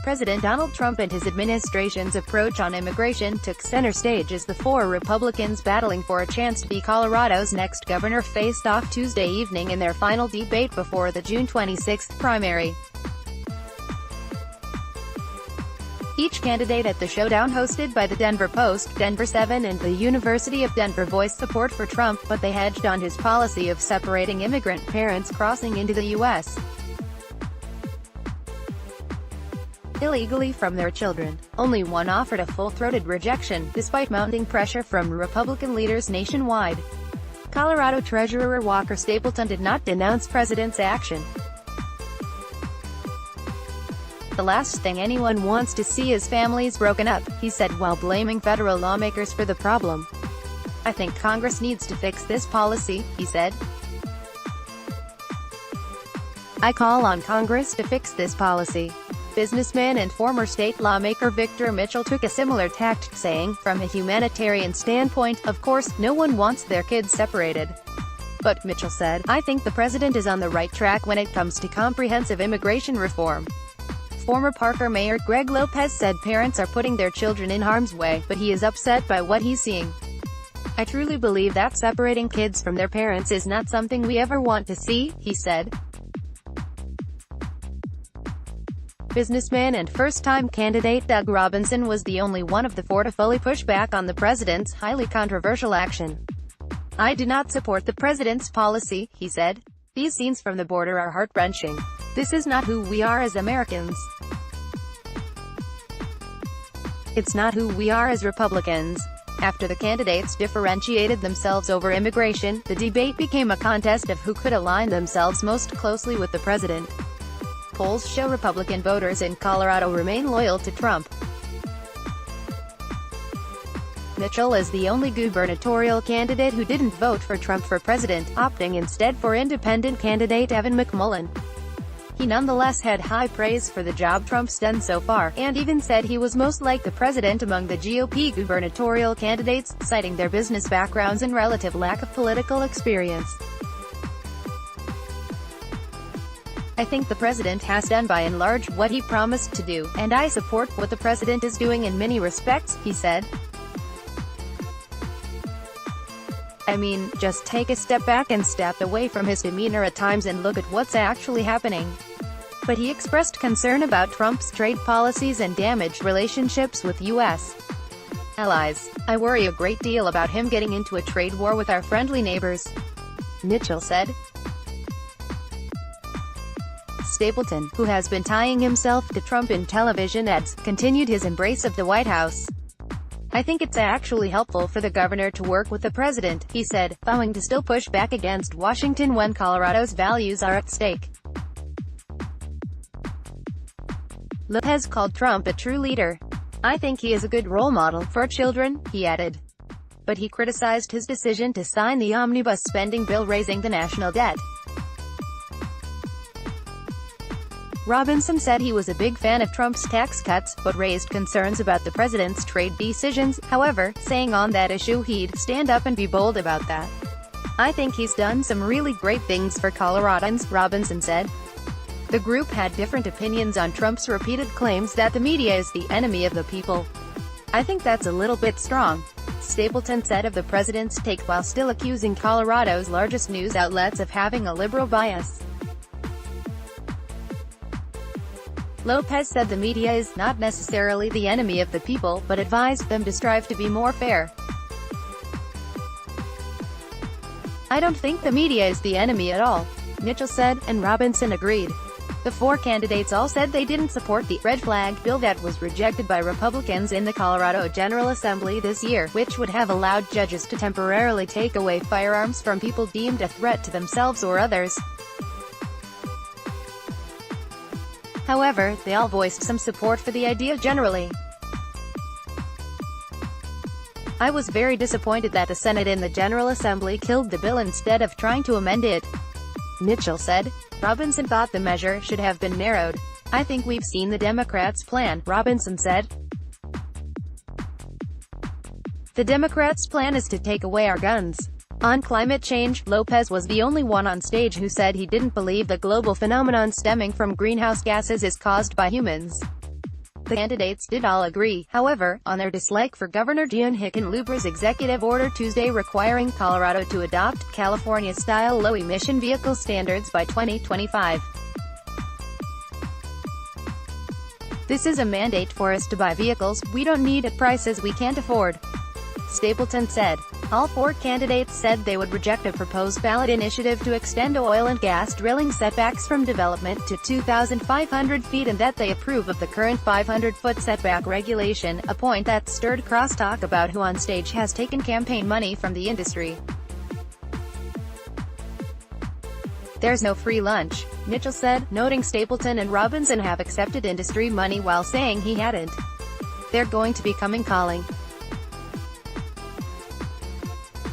President Donald Trump and his administration's approach on immigration took center stage as the four Republicans battling for a chance to be Colorado's next governor faced off Tuesday evening in their final debate before the June 26 primary. Each candidate at the showdown hosted by the Denver Post, Denver 7 and the University of Denver voiced support for Trump, but they hedged on his policy of separating immigrant parents crossing into the U.S. illegally from their children. Only one offered a full-throated rejection, despite mounting pressure from Republican leaders nationwide. Colorado Treasurer Walker Stapleton did not denounce president's action. "The last thing anyone wants to see is families broken up," he said while blaming federal lawmakers for the problem. "I think Congress needs to fix this policy," he said. "I call on Congress to fix this policy." Businessman and former state lawmaker Victor Mitchell took a similar tact, saying, "From a humanitarian standpoint, of course, no one wants their kids separated." But, Mitchell said, "I think the president is on the right track when it comes to comprehensive immigration reform." Former Parker Mayor Greg Lopez said parents are putting their children in harm's way, but he is upset by what he's seeing. "I truly believe that separating kids from their parents is not something we ever want to see," he said. Businessman and first-time candidate Doug Robinson was the only one of the four to fully push back on the president's highly controversial action. "I do not support the president's policy," he said. "These scenes from the border are heart-wrenching. This is not who we are as Americans. It's not who we are as Republicans." After the candidates differentiated themselves over immigration, the debate became a contest of who could align themselves most closely with the president. Polls show Republican voters in Colorado remain loyal to Trump. Mitchell is the only gubernatorial candidate who didn't vote for Trump for president, opting instead for independent candidate Evan McMullin. He nonetheless had high praise for the job Trump's done so far, and even said he was most like the president among the GOP gubernatorial candidates, citing their business backgrounds and relative lack of political experience. "I think the president has done by and large what he promised to do, and I support what the president is doing in many respects," he said. "I mean, just take a step back and step away from his demeanor at times and look at what's actually happening." But he expressed concern about Trump's trade policies and damaged relationships with U.S. allies. "I worry a great deal about him getting into a trade war with our friendly neighbors," Mitchell said. Stapleton, who has been tying himself to Trump in television ads, continued his embrace of the White House. "I think it's actually helpful for the governor to work with the president," he said, vowing to still push back against Washington when Colorado's values are at stake. Lopez called Trump a true leader. "I think he is a good role model for children," he added. But he criticized his decision to sign the omnibus spending bill raising the national debt. Robinson said he was a big fan of Trump's tax cuts, but raised concerns about the president's trade decisions, however, saying on that issue he'd stand up and be bold about that. "I think he's done some really great things for Coloradans," Robinson said. The group had different opinions on Trump's repeated claims that the media is the enemy of the people. "I think that's a little bit strong," Stapleton said of the president's take while still accusing Colorado's largest news outlets of having a liberal bias. Lopez said the media is not necessarily the enemy of the people, but advised them to strive to be more fair. "I don't think the media is the enemy at all," Mitchell said, and Robinson agreed. The four candidates all said they didn't support the red flag bill that was rejected by Republicans in the Colorado General Assembly this year, which would have allowed judges to temporarily take away firearms from people deemed a threat to themselves or others. However, they all voiced some support for the idea generally. "I was very disappointed that the Senate and the General Assembly killed the bill instead of trying to amend it," Mitchell said. Robinson thought the measure should have been narrowed. "I think we've seen the Democrats' plan," Robinson said. "The Democrats' plan is to take away our guns." On climate change, Lopez was the only one on stage who said he didn't believe the global phenomenon stemming from greenhouse gases is caused by humans. the candidates did all agree, however, on their dislike for Governor John Hickenlooper's executive order Tuesday requiring Colorado to adopt California-style low-emission vehicle standards by 2025. "This is a mandate for us to buy vehicles we don't need at prices we can't afford," Stapleton said. All four candidates said they would reject a proposed ballot initiative to extend oil and gas drilling setbacks from development to 2,500 feet and that they approve of the current 500-foot setback regulation, a point that stirred crosstalk about who on stage has taken campaign money from the industry. "There's no free lunch," Mitchell said, noting Stapleton and Robinson have accepted industry money while saying he hadn't. "They're going to be coming calling.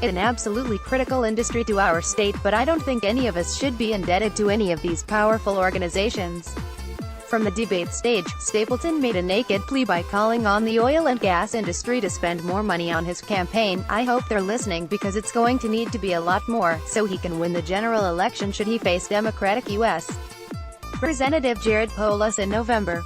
It's an absolutely critical industry to our state, but I don't think any of us should be indebted to any of these powerful organizations." From the debate stage, Stapleton made a naked plea by calling on the oil and gas industry to spend more money on his campaign. "I hope they're listening because it's going to need to be a lot more, so he can win the general election should he face Democratic U.S. Representative Jared Polis in November.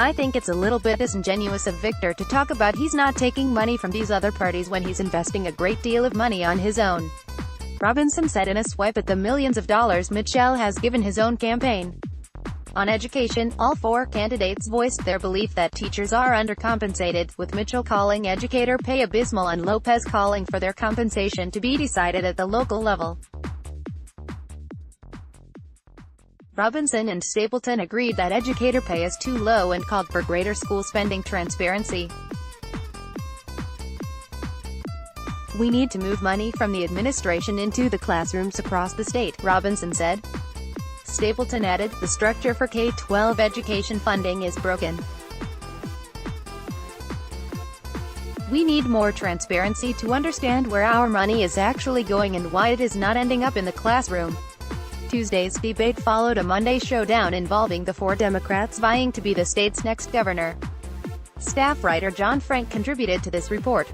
"I think it's a little bit disingenuous of Victor to talk about he's not taking money from these other parties when he's investing a great deal of money on his own," Robinson said in a swipe at the millions of dollars Mitchell has given his own campaign. On education, all four candidates voiced their belief that teachers are undercompensated, with Mitchell calling educator pay abysmal and Lopez calling for their compensation to be decided at the local level. Robinson and Stapleton agreed that educator pay is too low and called for greater school spending transparency. "We need to move money from the administration into the classrooms across the state," Robinson said. Stapleton added, "The structure for K-12 education funding is broken. We need more transparency to understand where our money is actually going and why it is not ending up in the classroom." Tuesday's debate followed a Monday showdown involving the four Democrats vying to be the state's next governor. Staff writer John Frank contributed to this report.